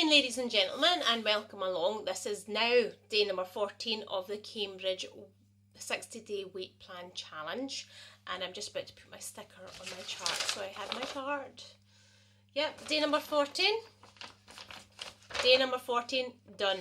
evening, ladies and gentlemen, and welcome along. This is now day number 14 of the Cambridge 60-day weight plan challenge, and I'm just about to put my sticker on my chart. So I have my card. Yep, day number 14. Day number 14 done.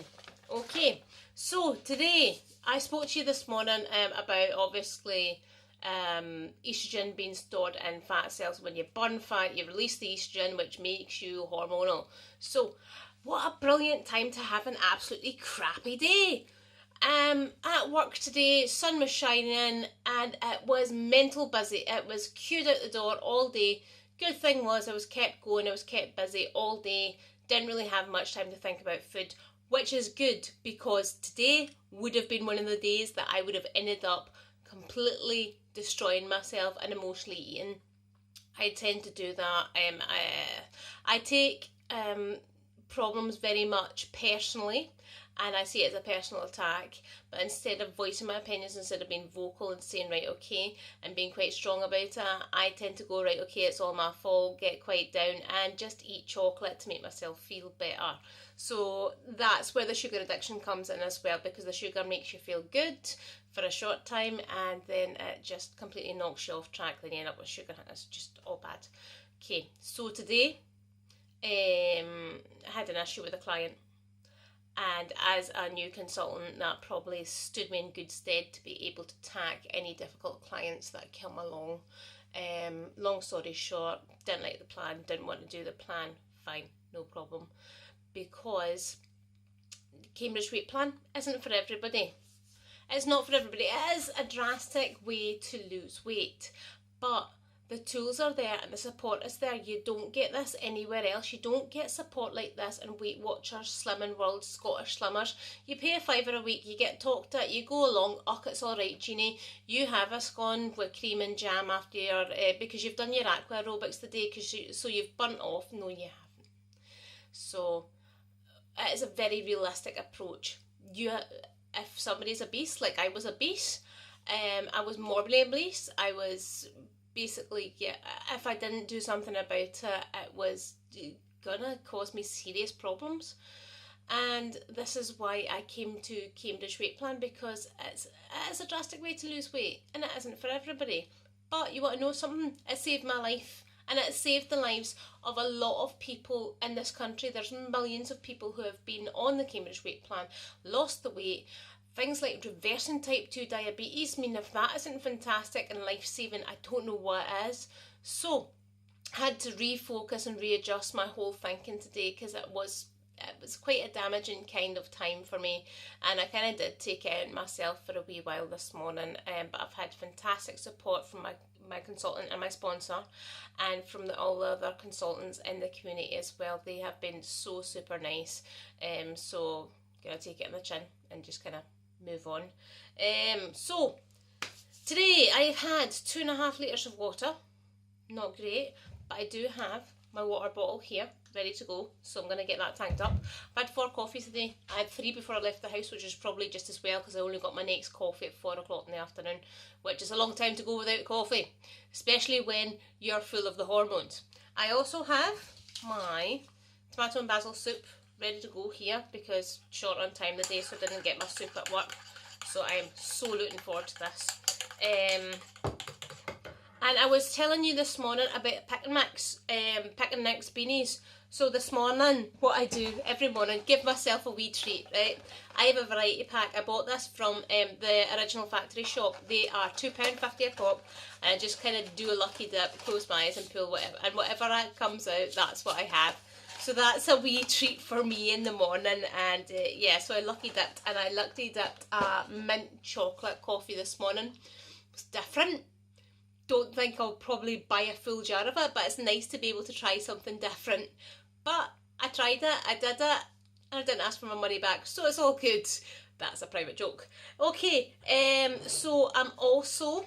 Okay, so today I spoke to you this morning about obviously estrogen being stored in fat cells. When you burn fat, you release the estrogen, which makes you hormonal. So what a brilliant time to have an absolutely crappy day. At work today, sun was shining and it was mental busy. It was queued out the door all day. Good thing was I was kept going, I was kept busy all day. Didn't really have much time to think about food, which is good because today would have been one of the days that I would have ended up completely destroying myself and emotionally eating. I tend to do that. I take problems very much personally, and I see it as a personal attack, but instead of voicing my opinions, instead of being vocal and saying right okay and being quite strong about it, I tend to go right okay, it's all my fault, get quite down and just eat chocolate to make myself feel better. So that's where the sugar addiction comes in as well, because the sugar makes you feel good for a short time and then it just completely knocks you off track. Then you end up with sugar. It's just all bad. Okay, so today I had an issue with a client, and as a new consultant that probably stood me in good stead to be able to tack any difficult clients that come along. Long story short, didn't like the plan, didn't want to do the plan, fine, no problem, because Cambridge weight plan isn't for everybody. It's not for everybody. It is a drastic way to lose weight, but the tools are there and the support is there. You don't get this anywhere else. You don't get support like this in Weight Watchers, Slimming World, Scottish Slimmers. You pay £5 a week, you get talked at, you go along, it's alright Jeannie, you have a scone with cream and jam after your, because you've done your aqua aerobics today, so you've burnt off. No, you haven't. So it is a very realistic approach. If somebody's obese, like I was obese, I was morbidly obese, I was basically, yeah, if I didn't do something about it, it was gonna cause me serious problems. And this is why I came to Cambridge Weight Plan, because it's a drastic way to lose weight and it isn't for everybody. But you want to know something? It saved my life. And it saved the lives of a lot of people in this country. There's millions of people who have been on the Cambridge Weight Plan, lost the weight. Things like reversing type 2 diabetes. I mean, if that isn't fantastic and life-saving, I don't know what is. So, I had to refocus and readjust my whole thinking today, because it was quite a damaging kind of time for me, and I kind of did take it out myself for a wee while this morning, but I've had fantastic support from my consultant and my sponsor, and from all the other consultants in the community as well. They have been so super nice, so gonna take it in the chin and just kind of move on. So today I've had 2.5 litres of water. Not great, but I do have my water bottle here ready to go, so I'm going to get that tanked up. I've had 4 coffees today. I had 3 before I left the house, which is probably just as well, because I only got my next coffee at 4 o'clock in the afternoon, which is a long time to go without coffee, especially when you're full of the hormones. I also have my tomato and basil soup ready to go here, because short on time today, so I didn't get my soup at work, so I am so looking forward to this. And I was telling you this morning about Pick and Mix beanies. So this morning, what I do every morning, give myself a wee treat, right? I have a variety pack. I bought this from the Original Factory shop. They are £2.50 a pop, and I just kind of do a lucky dip, close my eyes and pull whatever, and whatever comes out, that's what I have. So that's a wee treat for me in the morning, and yeah, so I lucky dipped, and I lucky dipped a mint chocolate coffee this morning. It was different. Don't think I'll probably buy a full jar of it, but it's nice to be able to try something different. But I tried it, I did it, and I didn't ask for my money back, so it's all good. That's a private joke. Okay, so I'm also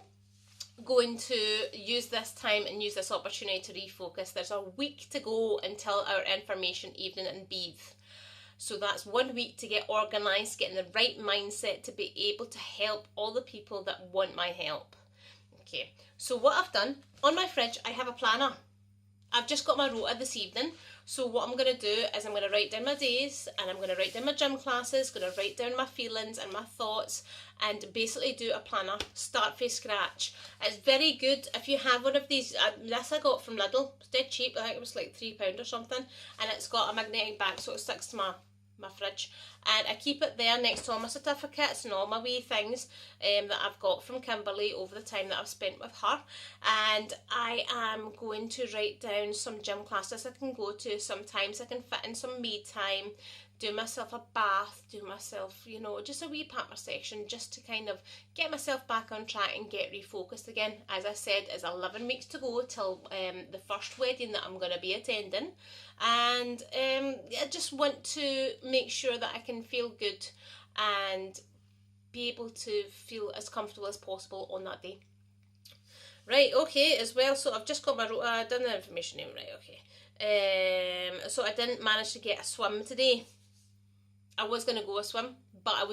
going to use this time and use this opportunity to refocus. There's a week to go until our information evening in Beith. So that's 1 week to get organised, get in the right mindset to be able to help all the people that want my help. Okay, so what I've done, on my fridge I have a planner. I've just got my rota this evening, so what I'm going to do is I'm going to write down my days, and I'm going to write down my gym classes, going to write down my feelings and my thoughts, and basically do a planner, start from scratch. It's very good if you have one of these. This I got from Lidl, it's dead cheap, I think it was like £3 or something, and it's got a magnetic back so it sticks to my fridge, and I keep it there next to all my certificates and all my wee things that I've got from Kimberly over the time that I've spent with her. And I am going to write down some gym classes I can go to. Sometimes I can fit in some me time, do myself a bath, do myself, you know, just a wee pamper section, just to kind of get myself back on track and get refocused again. As I said, it's 11 weeks to go till the first wedding that I'm going to be attending, and I just want to make sure that I can feel good and be able to feel as comfortable as possible on that day. Right, okay, as well, so I've just got my rota, done the information in, right, okay. So I didn't manage to get a swim today. I was going to go a swim, but I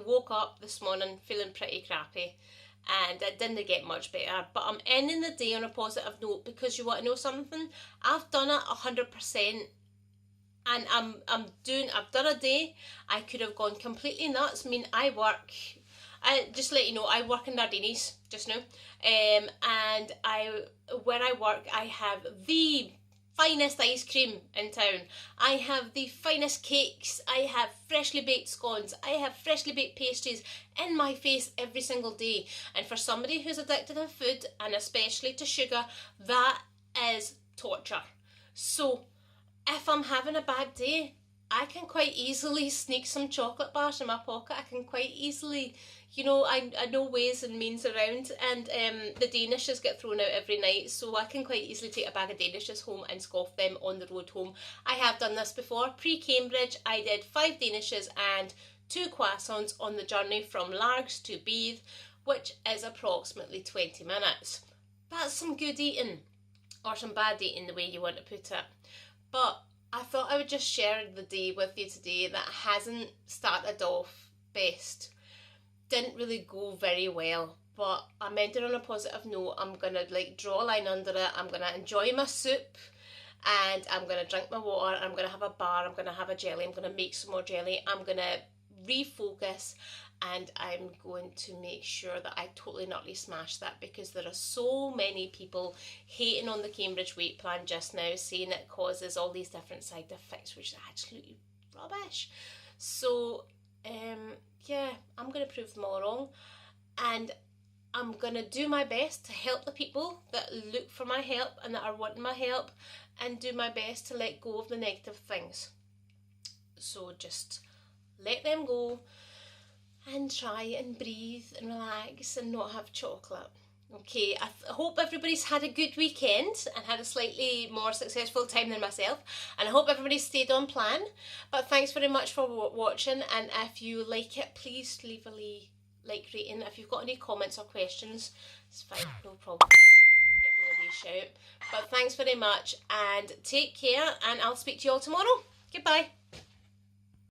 woke up this morning feeling pretty crappy, and it didn't get much better. But I'm ending the day on a positive note, because you want to know something? I've done it 100%, and I've done a day. I could have gone completely nuts. I mean, just to let you know, I work in Nardini's just now, and where I work, I have the finest ice cream in town. I have the finest cakes. I have freshly baked scones. I have freshly baked pastries in my face every single day. And for somebody who's addicted to food, and especially to sugar, that is torture. So if I'm having a bad day, I can quite easily sneak some chocolate bars in my pocket. I can quite easily, you know, I know ways and means around, and the Danishes get thrown out every night, so I can quite easily take a bag of Danishes home and scoff them on the road home. I have done this before. Pre-Cambridge, I did 5 Danishes and 2 croissants on the journey from Largs to Beath, which is approximately 20 minutes. That's some good eating, or some bad eating, the way you want to put it. But I thought I would just share the day with you today that hasn't started off best. Didn't really go very well, but I'm ending on a positive note. I'm going to draw a line under it. I'm going to enjoy my soup, and I'm going to drink my water. I'm going to have a bar. I'm going to have a jelly. I'm going to make some more jelly. I'm going to refocus, and I'm going to make sure that I totally and utterly smash that, because there are so many people hating on the Cambridge weight plan just now, saying it causes all these different side effects, which is absolutely rubbish. So yeah, I'm going to prove them all wrong, and I'm going to do my best to help the people that look for my help and that are wanting my help, and do my best to let go of the negative things. So just let them go and try and breathe and relax and not have chocolate. Okay, I hope everybody's had a good weekend and had a slightly more successful time than myself, and I hope everybody stayed on plan. But thanks very much for watching, and if you like it, please leave a like rating. If you've got any comments or questions, it's fine, no problem. Give me a wee shout. But thanks very much, and take care, and I'll speak to you all tomorrow. Goodbye.